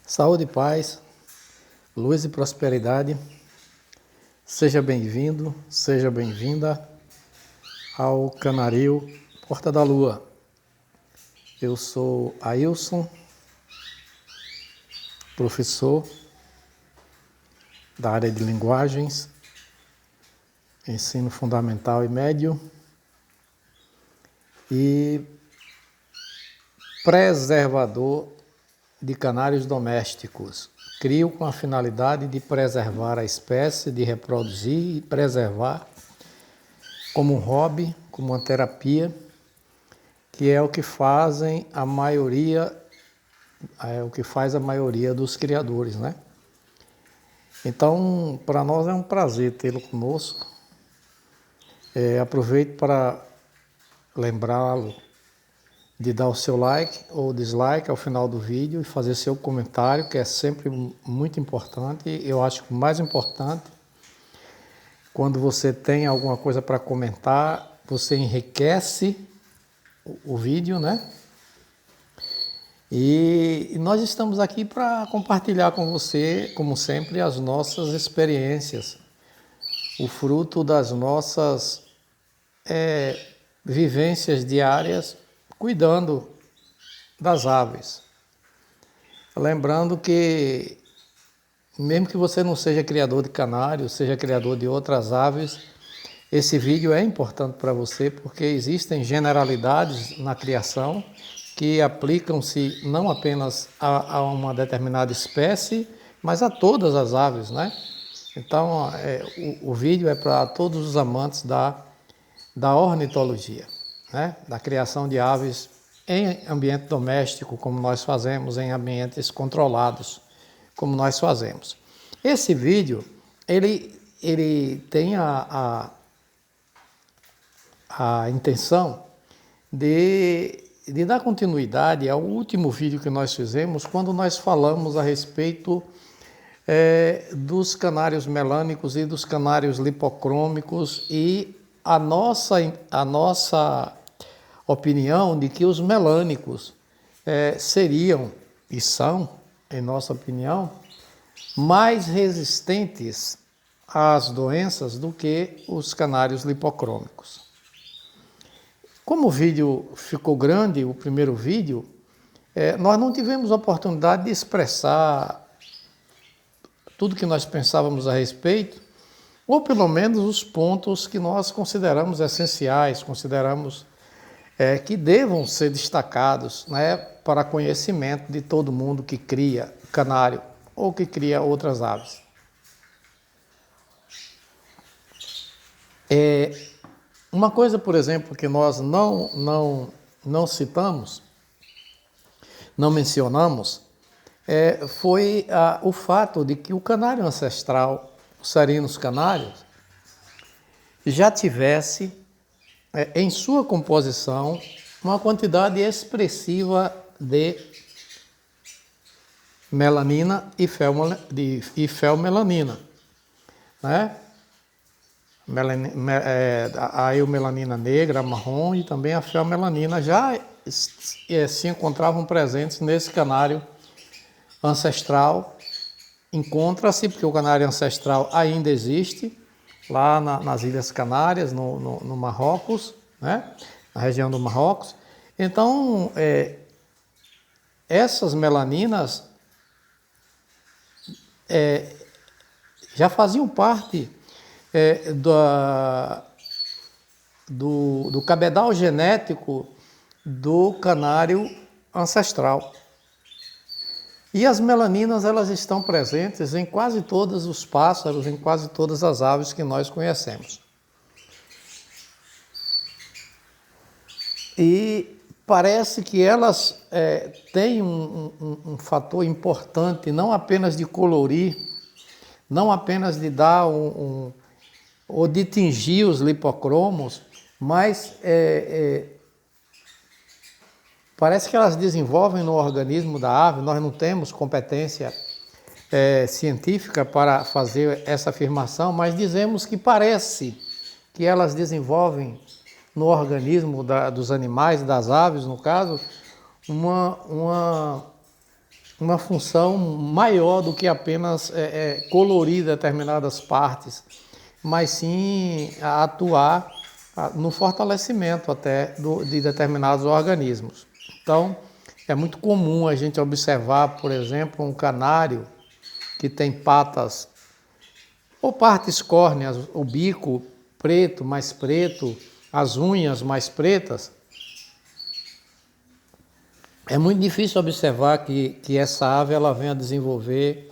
Saúde e paz, luz e prosperidade. Seja bem-vindo, seja bem-vinda ao Canaril Porta da Lua. Eu sou Ailson, professor da área de linguagens, ensino fundamental e médio e preservador de canários domésticos. Crio com a finalidade de preservar a espécie, de reproduzir e preservar como um hobby, como uma terapia, que é o que fazem a maioria, faz a maioria dos criadores, né? Então, para nós é um prazer tê-lo conosco. Aproveito para lembrá-lo de dar o seu like ou dislike ao final do vídeo e fazer seu comentário, que é sempre muito importante. Eu acho que o mais importante, quando você tem alguma coisa para comentar, você enriquece o vídeo, né? E nós estamos aqui para compartilhar com você, como sempre, as nossas experiências, o fruto das nossas vivências diárias, cuidando das aves. Lembrando que, mesmo que você não seja criador de canários, seja criador de outras aves, esse vídeo é importante para você porque existem generalidades na criação que aplicam-se não apenas a uma determinada espécie, mas a todas as aves, né? Então, o vídeo é para todos os amantes da ornitologia, né? Da criação de aves em ambiente doméstico, como nós fazemos, em ambientes controlados, como nós fazemos. Esse vídeo, ele tem a intenção de dar continuidade ao último vídeo que nós fizemos, quando nós falamos a respeito dos canários melânicos e dos canários lipocrômicos e a nossa opinião de que os melânicos seriam, e são, em nossa opinião, mais resistentes às doenças do que os canários lipocrômicos. Como o vídeo ficou grande, o primeiro vídeo, nós não tivemos oportunidade de expressar tudo que nós pensávamos a respeito, ou pelo menos os pontos que nós consideramos essenciais, consideramos que devam ser destacados, né, para conhecimento de todo mundo que cria canário ou que cria outras aves. Uma coisa, por exemplo, que nós não citamos, não mencionamos, foi o fato de que o canário ancestral, os Serinus canários, já tivesse em sua composição uma quantidade expressiva de melanina e felmelanina, né? A eumelanina negra, a marrom e também a felmelanina já se encontravam presentes nesse canário ancestral. Encontra-se, porque o canário ancestral ainda existe, lá nas Ilhas Canárias, no Marrocos, né? Na região do Marrocos. Então, essas melaninas já faziam parte do cabedal genético do canário ancestral. E as melaninas, elas estão presentes em quase todos os pássaros, em quase todas as aves que nós conhecemos. E parece que elas têm um fator importante, não apenas de colorir, não apenas de dar ou de tingir os lipocromos, mas parece que elas desenvolvem no organismo da ave. Nós não temos competência científica para fazer essa afirmação, mas dizemos que parece que elas desenvolvem no organismo dos animais, das aves, no caso, uma uma função maior do que apenas colorir determinadas partes, mas sim atuar no fortalecimento até de determinados organismos. Então, é muito comum a gente observar, por exemplo, um canário que tem patas ou partes córneas, o bico preto, mais preto, as unhas mais pretas. É muito difícil observar que essa ave ela venha desenvolver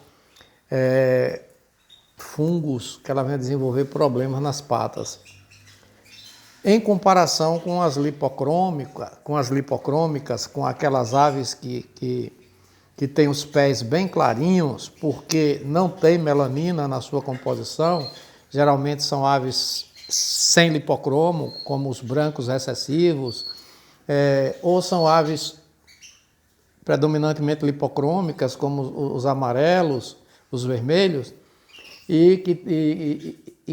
fungos, que ela venha desenvolver problemas nas patas. Em comparação com as lipocrômicas, com aquelas aves que têm os pés bem clarinhos, porque não tem melanina na sua composição, geralmente são aves sem lipocromo, como os brancos recessivos, ou são aves predominantemente lipocrômicas, como os amarelos, os vermelhos, e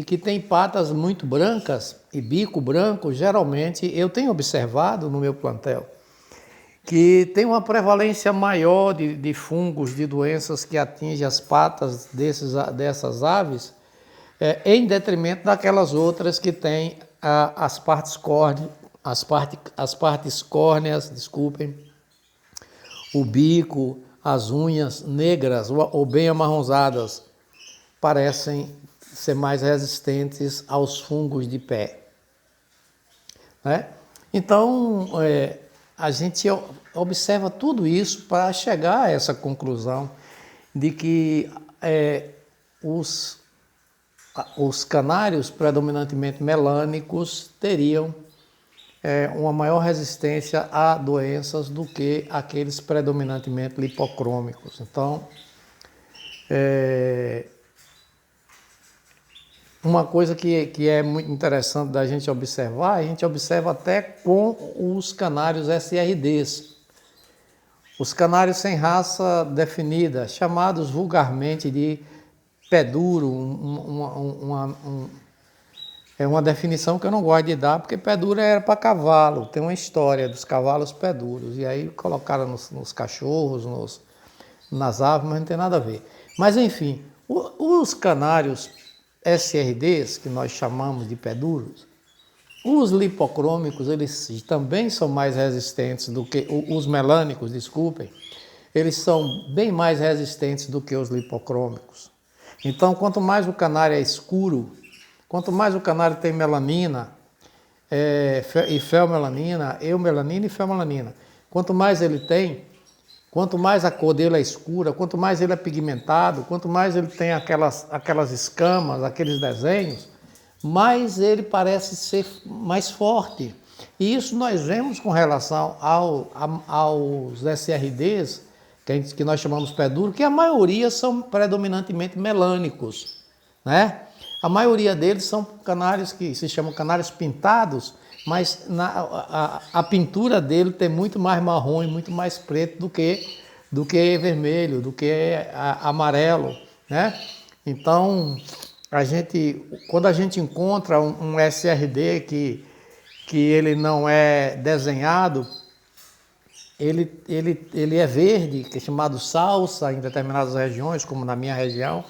que tem patas muito brancas e bico branco. Geralmente eu tenho observado no meu plantel que tem uma prevalência maior de fungos, de doenças que atingem as patas dessas aves, em detrimento daquelas outras que têm as partes córneas, desculpem, o bico, as unhas negras ou bem amarronzadas, parecem ser mais resistentes aos fungos de pé. Né? Então, a gente observa tudo isso para chegar a essa conclusão de que os canários predominantemente melânicos teriam uma maior resistência a doenças do que aqueles predominantemente lipocrômicos. Então, uma coisa que é muito interessante da gente observar, a gente observa até com os canários SRDs, os canários sem raça definida, chamados vulgarmente de pé duro, é uma definição que eu não gosto de dar, porque pé duro era para cavalo, tem uma história dos cavalos pé duros, e aí colocaram nos cachorros, nas aves, mas não tem nada a ver. Mas enfim, os canários SRDs, que nós chamamos de pé duros, os lipocrômicos, eles também são mais resistentes do que os melânicos, desculpem, eles são bem mais resistentes do que os lipocrômicos. Então, quanto mais o canário é escuro, quanto mais o canário tem melanina e feomelanina, eumelanina e feomelanina, quanto mais ele tem, quanto mais a cor dele é escura, quanto mais ele é pigmentado, quanto mais ele tem aquelas escamas, aqueles desenhos, mais ele parece ser mais forte. E isso nós vemos com relação aos SRDs, que nós chamamos pé duro, que a maioria são predominantemente melânicos, né? A maioria deles são canários que se chamam canários pintados, mas a pintura dele tem muito mais marrom e muito mais preto do que vermelho, do que amarelo, né? Então, quando a gente encontra um SRD que ele não é desenhado, ele é verde, que é chamado salsa em determinadas regiões, como na minha região,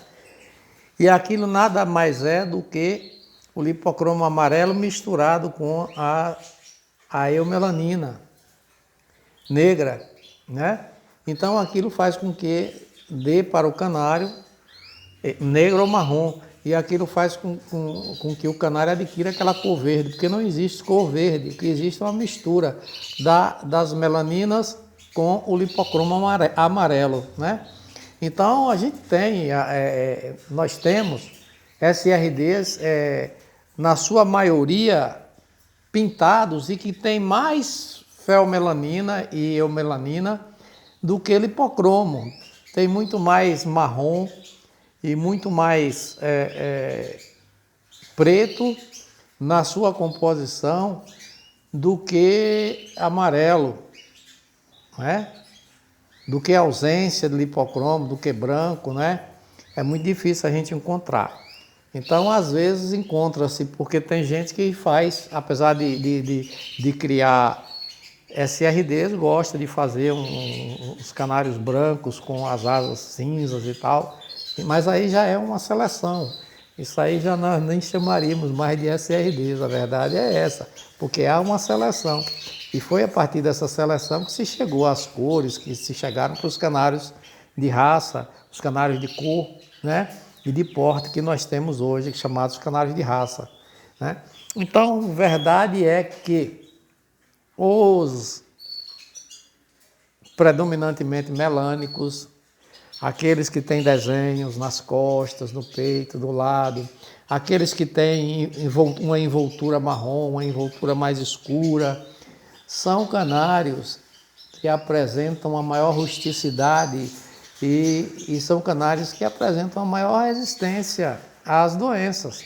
e aquilo nada mais é do que o lipocromo amarelo misturado com a eumelanina negra, né? Então aquilo faz com que dê para o canário negro ou marrom, e aquilo faz com que o canário adquira aquela cor verde, porque não existe cor verde, o que existe é uma mistura das melaninas com o lipocromo amarelo, né? Então a gente nós temos SRDs na sua maioria pintados e que tem mais feomelanina e eumelanina do que lipocromo. Tem muito mais marrom e muito mais preto na sua composição do que amarelo, né? Do que ausência de lipocromo, do que branco, né? É muito difícil a gente encontrar. Então, às vezes, encontra-se, porque tem gente que faz, apesar de criar SRDs gosta de fazer uns canários brancos com as asas cinzas e tal, mas aí já é uma seleção. Isso aí já nós nem chamaríamos mais de SRDs, a verdade é essa, porque há uma seleção. E foi a partir dessa seleção que se chegou às cores, que se chegaram para os canários de raça, os canários de cor, né? E de porte que nós temos hoje, chamados canários de raça, né? Então, verdade é que os predominantemente melânicos, aqueles que têm desenhos nas costas, no peito, do lado, aqueles que têm uma envoltura marrom, uma envoltura mais escura, são canários que apresentam uma maior rusticidade e são canários que apresentam uma maior resistência às doenças,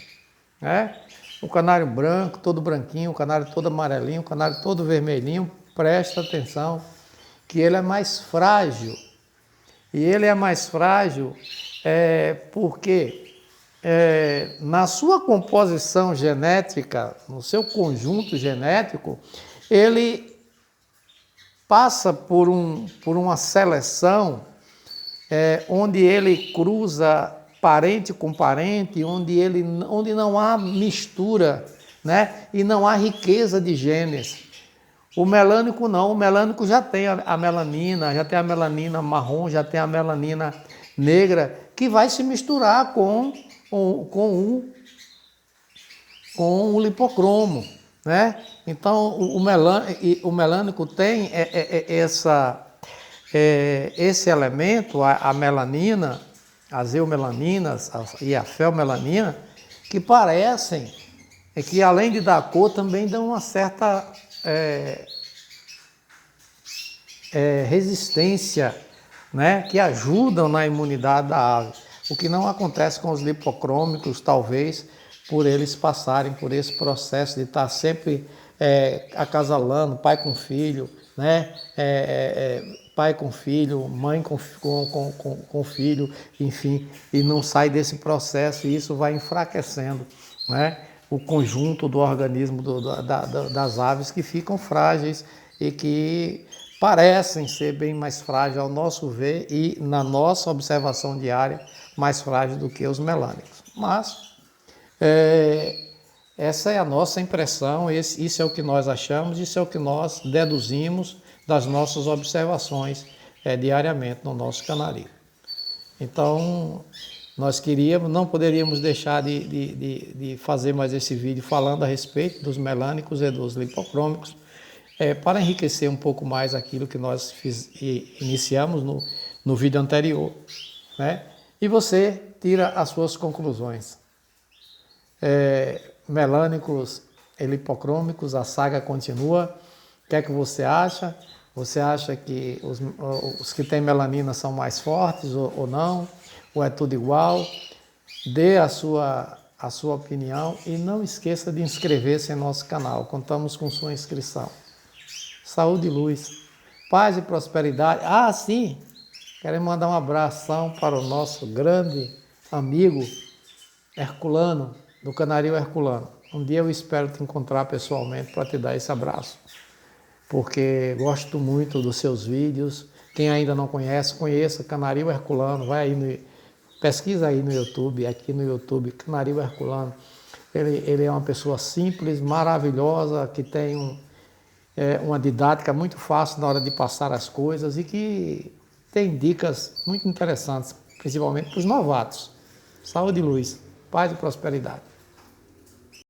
né? O canário branco, todo branquinho, o canário todo amarelinho, o canário todo vermelhinho, presta atenção que ele é mais frágil. E ele é mais frágil porque na sua composição genética, no seu conjunto genético, ele passa por uma seleção onde ele cruza parente com parente, onde não há mistura, né? E não há riqueza de genes. O melânico não, o melânico já tem a melanina, já tem a melanina marrom, já tem a melanina negra, que vai se misturar com o lipocromo, né? Então o melânico tem esse elemento, a melanina, as eumelaninas e a felmelanina, que parecem que além de dar cor, também dão uma certa resistência, né, que ajudam na imunidade da ave. O que não acontece com os lipocrômicos, talvez, por eles passarem por esse processo de estar sempre acasalando, pai com filho, né, pai com filho, mãe com filho, enfim, e não sai desse processo e isso vai enfraquecendo, né, o conjunto do organismo das aves que ficam frágeis e que parecem ser bem mais frágeis ao nosso ver e na nossa observação diária mais frágeis do que os melânicos. Mas essa é a nossa impressão, isso é o que nós achamos, isso é o que nós deduzimos das nossas observações diariamente no nosso canarinho. Então, nós não poderíamos deixar de fazer mais esse vídeo falando a respeito dos melânicos e dos lipocrômicos, para enriquecer um pouco mais aquilo que nós iniciamos no vídeo anterior, né? E você tira as suas conclusões. Melânicos e lipocrômicos, a saga continua. O que é que você acha? Você acha que os que têm melanina são mais fortes ou não? Ou é tudo igual? Dê a sua opinião e não esqueça de inscrever-se em nosso canal. Contamos com sua inscrição. Saúde e luz, paz e prosperidade. Ah, sim, quero mandar um abração para o nosso grande amigo Herculano, do Canarinho Herculano. Um dia eu espero te encontrar pessoalmente para te dar esse abraço, porque gosto muito dos seus vídeos. Quem ainda não conhece, conheça Canarinho Herculano, vai aí pesquisa aí no YouTube, aqui no YouTube, Canarinho Herculano. Ele é uma pessoa simples, maravilhosa, que tem uma didática muito fácil na hora de passar as coisas e que tem dicas muito interessantes, principalmente para os novatos. Saúde e luz, paz e prosperidade.